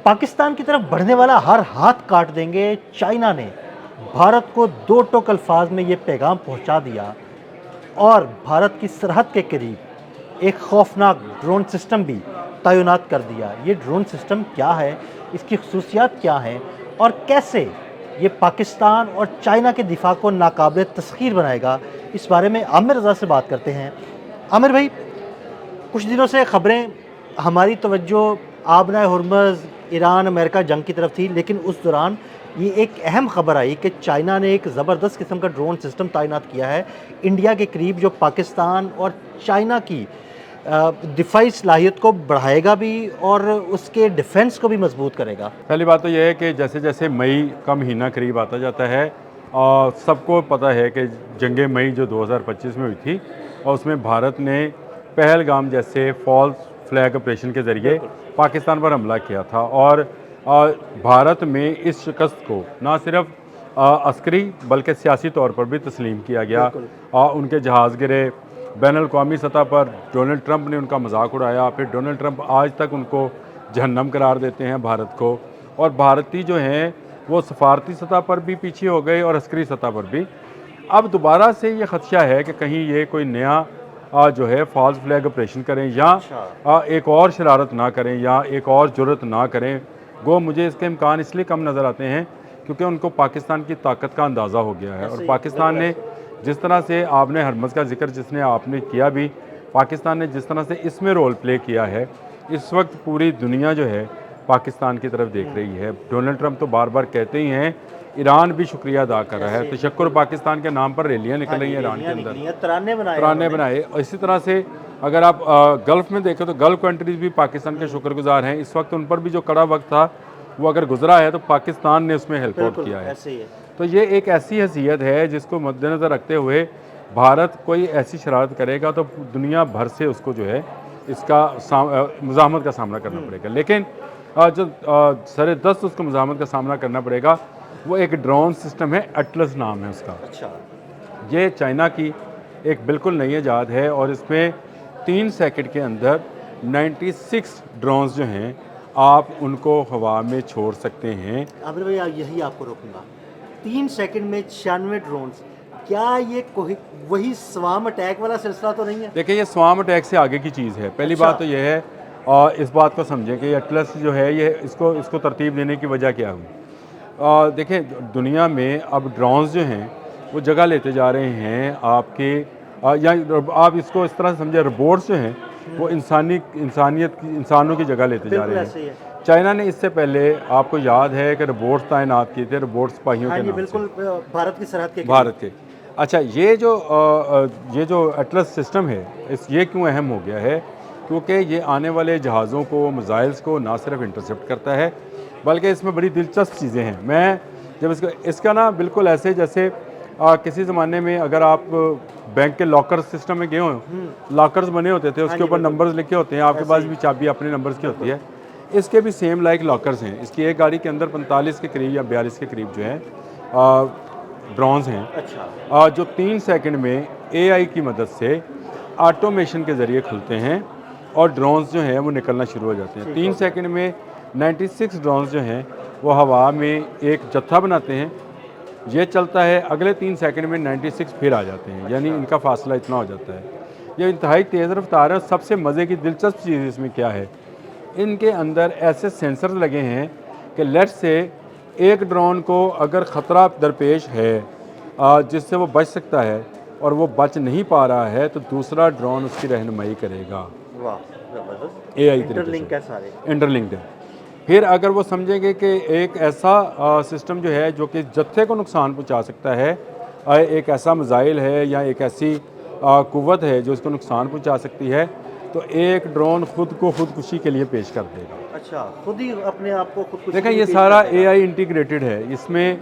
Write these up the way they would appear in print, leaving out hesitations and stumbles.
पाकिस्तान की तरफ बढ़ने वाला हर हाथ काट देंगे। चाइना ने भारत को दो टोक अल्फाज में ये पैगाम पहुंचा दिया और भारत की सरहद के करीब एक खौफनाक ड्रोन सिस्टम भी तैनात कर दिया। ये ड्रोन सिस्टम क्या है, इसकी खसूसियात क्या हैं और कैसे ये पाकिस्तान और चाइना के दिफा को नाकाबिल तस्खीर बनाएगा, इस बारे में आमिर रज़ा से बात करते हैं। आमिर भाई, कुछ दिनों से ख़बरें हमारी तवज्जो आबना हुर्मुज़ ईरान अमेरिका जंग की तरफ थी, लेकिन उस दौरान ये एक अहम खबर आई कि चाइना ने एक ज़बरदस्त किस्म का ड्रोन सिस्टम तैनात किया है इंडिया के करीब, जो पाकिस्तान और चाइना की दिफाई सलाहियत को बढ़ाएगा भी और उसके डिफेंस को भी मजबूत करेगा। पहली बात तो यह है कि जैसे जैसे मई का महीना करीब आता जाता है और सबको पता है कि जंग मई जो 2025 में हुई थी और उसमें भारत ने पहलगाम जैसे फॉल्स फ्लैग ऑपरेशन के ज़रिए पाकिस्तान पर हमला किया था और भारत में इस शिकस्त को ना सिर्फ अस्करी बल्कि सियासी तौर पर भी तस्लीम किया गया। उनके जहाज़ गिरे, बैनुल-अक़वामी सतह पर डोनाल्ड ट्रंप ने उनका मजाक उड़ाया, फिर डोनाल्ड ट्रंप आज तक उनको जहन्नम करार देते हैं भारत को, और भारतीय जो हैं वो सफारती सतह पर भी पीछे हो गए और अस्करी सतह पर भी। अब दोबारा से ये खदशा है कि कहीं ये कोई नया जो है फॉल्स फ्लैग ऑपरेशन करें या एक और शरारत ना करें या एक और जुर्रत ना करें। गो मुझे इसके इम्कान इसलिए कम नज़र आते हैं क्योंकि उनको पाकिस्तान की ताकत का अंदाज़ा हो गया है और पाकिस्तान ने जिस तरह से आपने हरमज़ का जिक्र जिसने आपने किया भी, पाकिस्तान ने जिस तरह से इसमें रोल प्ले किया है, इस वक्त पूरी दुनिया जो है पाकिस्तान की तरफ देख रही है। डोनाल्ड ट्रंप तो बार बार कहते ही हैं, ईरान भी शुक्रिया अदा कर रहा है, तशक्कुर पाकिस्तान के नाम पर रैलियाँ निकल रही हैं ईरान के अंदर, तराने बनाए। और इसी तरह से अगर आप गल्फ़ में देखें तो गल्फ़ कंट्रीज़ भी पाकिस्तान के शुक्रगुजार हैं। इस वक्त उन पर भी जो कड़ा वक्त था वो अगर गुजरा है तो पाकिस्तान ने उसमें हेल्प आउट किया है। तो ये एक ऐसी हैसियत है जिसको मद्देनज़र रखते हुए भारत कोई ऐसी शरारत करेगा तो दुनिया भर से उसको जो है इसका मुज़ाहमत का सामना करना पड़ेगा। लेकिन जो सरे दस्त उसको मुज़ाहमत का सामना करना पड़ेगा वो एक ड्रोन सिस्टम है, एटलस नाम है उसका। अच्छा। ये चाइना की एक बिल्कुल नई ईजाद है और इसमें 3 सेकंड के अंदर 96 ड्रोन्स जो हैं आप उनको हवा में छोड़ सकते हैं। आमिर भाई, यही आपको रोकूंगा, 3 सेकंड में 96 ड्रोन्स, क्या ये कोई वही स्वाम अटैक वाला सिलसिला तो नहीं है? देखिए, ये स्वाम अटैक से आगे की चीज़ है। पहली बात तो यह है और इस बात को समझें कि एटलस जो है ये इसको तरतीब देने की वजह क्या हुई। देखिए, दुनिया में अब ड्रोन्स जो हैं वो जगह लेते जा रहे हैं आपके या आप इसको इस तरह समझे, रोबोट्स जो हैं वो इंसानों की जगह लेते जा रहे हैं। चाइना ने इससे पहले, आपको याद है कि रोबोट्स तैनात किए थे, रोबोट्स सिपाहियों के नाम बिल्कुल, भारत की सरहद के भारत के। अच्छा, ये जो एटलस सिस्टम है ये क्यों अहम हो गया है? क्योंकि ये आने वाले जहाज़ों को, मिसाइल्स को ना सिर्फ इंटरसेप्ट करता है बल्कि इसमें बड़ी दिलचस्प चीज़ें हैं। मैं जब इसका ना बिल्कुल ऐसे जैसे किसी ज़माने में अगर आप बैंक के लॉकर सिस्टम में गए हो, लॉकर्स बने होते थे, उसके ऊपर नंबर्स लिखे होते हैं, आपके पास भी चाबी अपने नंबर्स की होती है। इसके भी सेम लाइक लॉकर्स हैं। इसकी एक गाड़ी के अंदर 45 के करीब या 42 के करीब जो है ड्रोन्स हैं। अच्छा। जो 3 सेकंड में AI की मदद से ऑटोमेशन के ज़रिए खुलते हैं और ड्रोन्स जो हैं वो निकलना शुरू हो जाते हैं। 3 सेकंड में 96 ड्रोन्स जो हैं वो हवा में एक जत्था बनाते हैं, ये चलता है, अगले 3 सेकंड में 96 फिर आ जाते हैं। यानी इनका फासला इतना हो जाता है। ये इंतहाई तेज़ रफ्तार है। सबसे मज़े की दिलचस्प चीज़ इसमें क्या है, इनके अंदर ऐसे सेंसर लगे हैं कि लेट से एक ड्रोन को अगर ख़तरा दरपेश है जिससे वो बच सकता है और वो बच नहीं पा रहा है तो दूसरा ड्रोन उसकी रहनुमाई करेगा। वाह, ज़बरदस्त। AI इंटरलिंक है सारे। इंटरलिंक्ड है। फिर अगर वो समझेंगे कि एक ऐसा सिस्टम जो है जो कि जत्थे को नुकसान पहुंचा सकता है, एक ऐसा मिसाइल है या एक ऐसी कुव्वत है जो इसको नुकसान पहुंचा सकती है, तो एक ड्रोन खुद को खुदकुशी के लिए पेश कर देगा। अच्छा, खुद ही अपने आप को खुदकुशी देखें, ये सारा AI इंटीग्रेटेड है, इसमें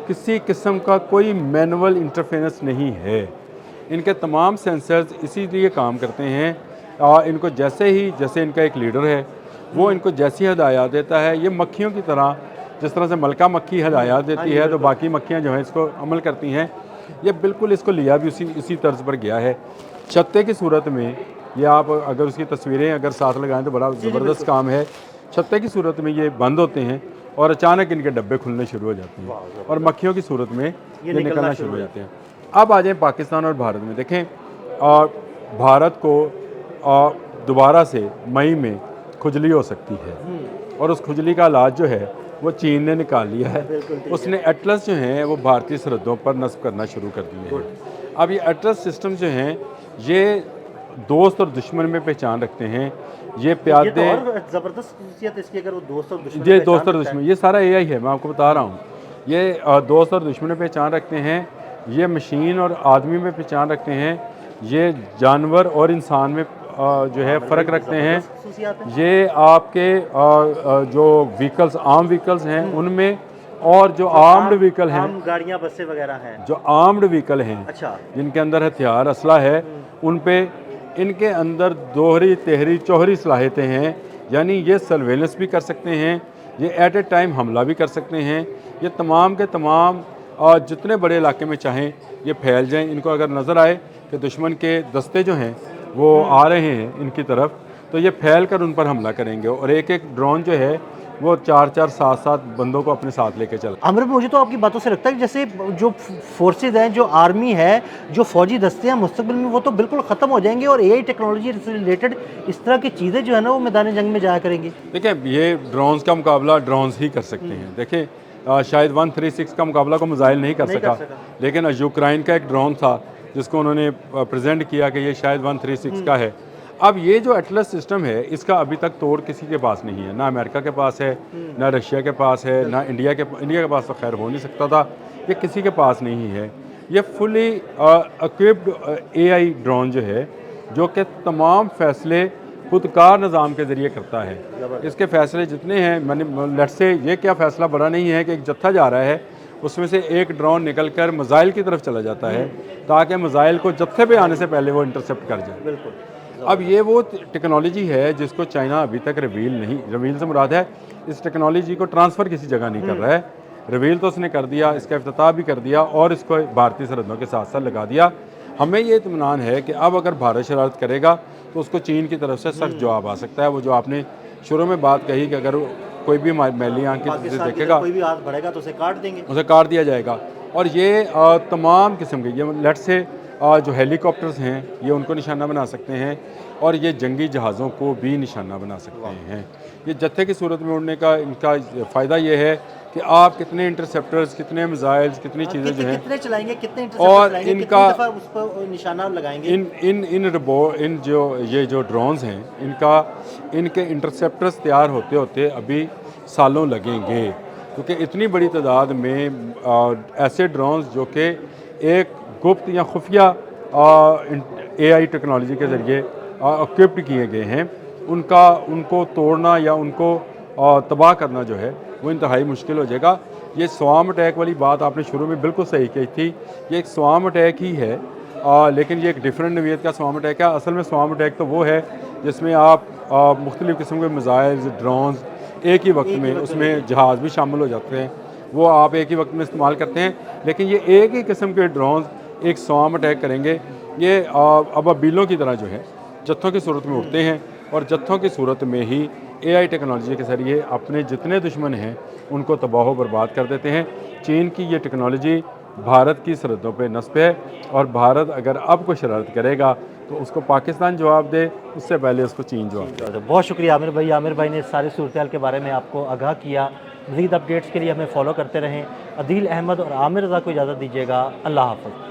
किसी किस्म का कोई मैनुअल इंटरफेरेंस नहीं है। इनके तमाम सेंसर्स इसीलिए काम करते हैं। इनको जैसे इनका एक लीडर है वो इनको जैसी हदायत देता है, ये मक्खियों की तरह, जिस तरह से मलका मक्खी हदायत देती है तो बाकी मक्खियाँ जो हैं इसको अमल करती हैं। ये बिल्कुल इसको लिया भी उसी तर्ज पर गया है। छत्ते की सूरत में ये आप अगर उसकी तस्वीरें अगर साथ लगाएं तो बड़ा ज़बरदस्त काम है छत्ते की सूरत में ये बंद होते हैं और अचानक इनके डब्बे खुलने शुरू हो जाते हैं और मक्खियों की सूरत में ये निकलना शुरू हो जाते हैं। अब आ जाएं पाकिस्तान और भारत में। देखें भारत को दोबारा से मई में खुजली हो सकती है और उस खुजली का इलाज जो है वो चीन ने निकाल लिया है। उसने एटलस जो हैं वो भारतीय सरहदों पर नस्ब करना शुरू कर दिए हैं। अब ये एटलस सिस्टम जो हैं ये दोस्त और दुश्मन में पहचान रखते हैं। ये प्यादे ज़बरदस्त खसूसियत इसकी, अगर वो दोस्त और दुश्मन ये दोस्त और दुश्मन, ये सारा एआई है, मैं आपको बता रहा हूँ। ये दोस्त और दुश्मन में पहचान रखते हैं, ये मशीन और आदमी में पहचान रखते हैं, ये जानवर और इंसान में जो है फ़र्क रखते हैं। ये आपके जो व्हीकल्स आर्म व्हीकल्स हैं उनमें और जो आर्म्ड व्हीकल हैं, गाड़ियाँ बसें वगैरह हैं, जो आर्म्ड व्हीकल हैं, अच्छा, जिनके अंदर हथियार असला है, उन पे इनके अंदर दोहरी तेहरी चौहरी सलाहियतें हैं। यानी ये सर्वेलेंस भी कर सकते हैं, ये एट ए टाइम हमला भी कर सकते हैं। ये तमाम के तमाम जितने बड़े इलाके में चाहें ये फैल जाएं। इनको अगर नज़र आए कि दुश्मन के दस्ते जो हैं वो आ रहे हैं इनकी तरफ, तो ये फैल कर उन पर हमला करेंगे और एक एक ड्रोन जो है वो 4-4 7-7 बंदों को अपने साथ लेके चल। आमिर, मुझे तो आपकी बातों से लगता है कि जैसे जो फोर्सेज हैं, जो आर्मी है, जो फौजी दस्ते हैं, मुस्तकबिल में वो तो बिल्कुल ख़त्म हो जाएंगे और एआई टेक्नोलॉजी से रिलेटेड इस तरह की चीज़ें जो है ना वो मैदान जंग में जाया करेंगी। देखिए ये ड्रोन्स का मुकाबला ड्रोन्स ही कर सकते हैं। देखें शायद 136 का मुकाबला को मिसाइल नहीं कर सका, लेकिन यूक्रेन का एक ड्रोन था जिसको उन्होंने प्रेजेंट किया कि ये शायद 136 का है। अब ये जो एटलस सिस्टम है इसका अभी तक तोड़ किसी के पास नहीं है, ना अमेरिका के पास है, ना रशिया के पास है, ना इंडिया के पास तो खैर हो नहीं सकता था, ये किसी के पास नहीं है। ये फुली इक्विप्ड एआई ड्रोन जो है जो कि तमाम फैसले खुदकार निज़ाम के ज़रिए करता है। इसके फैसले जितने हैं, मैंने लेट्स से ये क्या फ़ैसला बड़ा नहीं है कि एक जत्था जा रहा है उसमें से एक ड्रोन निकल कर मिसाइल की तरफ चला जाता है ताकि मिसाइल को जत्थे पे आने से पहले वो इंटरसेप्ट कर जाए। बिल्कुल। अब ये वो टेक्नोलॉजी है जिसको चाइना अभी तक रिवील से मुराद है इस टेक्नोलॉजी को ट्रांसफ़र किसी जगह नहीं कर रहा है। रिवील तो उसने कर दिया, इसका इफ्तिताह भी कर दिया और इसको भारतीय सरहदों के साथ साथ लगा दिया। हमें ये इत्मीनान है कि अब अगर भारत शरारत करेगा तो उसको चीन की तरफ से सख्त जवाब आ सकता है। वो जो आपने शुरू में बात कही कि अगर कोई भी मैली आंख की देखेगा, कोई भी हाथ बढ़ेगा तो उसे काट देंगे, उसे काट दिया जाएगा। और ये तमाम किस्म के ये लेट्स से जो हेलीकॉप्टर्स हैं ये उनको निशाना बना सकते हैं और ये जंगी जहाज़ों को भी निशाना बना सकते हैं। ये जत्थे की सूरत में उड़ने का इनका फ़ायदा ये है कि आप कितने इंटरसेप्टर्स, कितने मिसाइल्स, कितनी चीज़ें जो हैं कितने चलाएंगे, कितने और इनका उस पर निशाना लगाएंगे। इन जो ड्रोन्स हैं इनके इंटरसेप्टर्स तैयार होते होते अभी सालों लगेंगे, क्योंकि इतनी बड़ी तादाद में ऐसे ड्रोन्स जो कि एक गुप्त या खुफिया एआई टेक्नोलॉजी के ज़रिए इक्विप्ड किए गए हैं, उनको तोड़ना या उनको तबाह करना जो है वो इंतहाई मुश्किल हो जाएगा। ये स्वार्म अटैक वाली बात आपने शुरू में बिल्कुल सही कही थी, ये एक स्वार्म अटैक ही है, लेकिन ये एक डिफरेंट नवीयत का स्वार्म अटैक है। असल में स्वार्म अटैक तो वो है जिसमें आप मुख्तलिफ़ किस्म के मिसाइल्स, ड्रोन्स एक ही वक्त में, उसमें जहाज़ भी शामिल हो जाते हैं, वो आप एक ही वक्त में इस्तेमाल करते हैं। लेकिन ये एक ही किस्म के ड्रोन्स एक स्वार्म अटैक करेंगे। ये अबाबीलों की तरह जो है जत्थों की सूरत में उड़ते हैं और जत्थों की सूरत में ही एआई टेक्नोलॉजी के ज़रिए अपने जितने दुश्मन हैं उनको तबाह बर्बाद कर देते हैं। चीन की ये टेक्नोलॉजी भारत की सरहदों पे नस्ब है और भारत अगर अब कोई शरारत करेगा तो उसको पाकिस्तान जवाब दे, उससे पहले उसको चीन जवाब दे। बहुत शुक्रिया आमिर भाई ने सारी सूरत के बारे में आपको आगाह किया। मज़ीद अपडेट्स के लिए हमें फॉलो करते रहें। अदील अहमद और आमिर रज़ा को इजाज़त दीजिएगा। अल्लाह हाफ़िज़।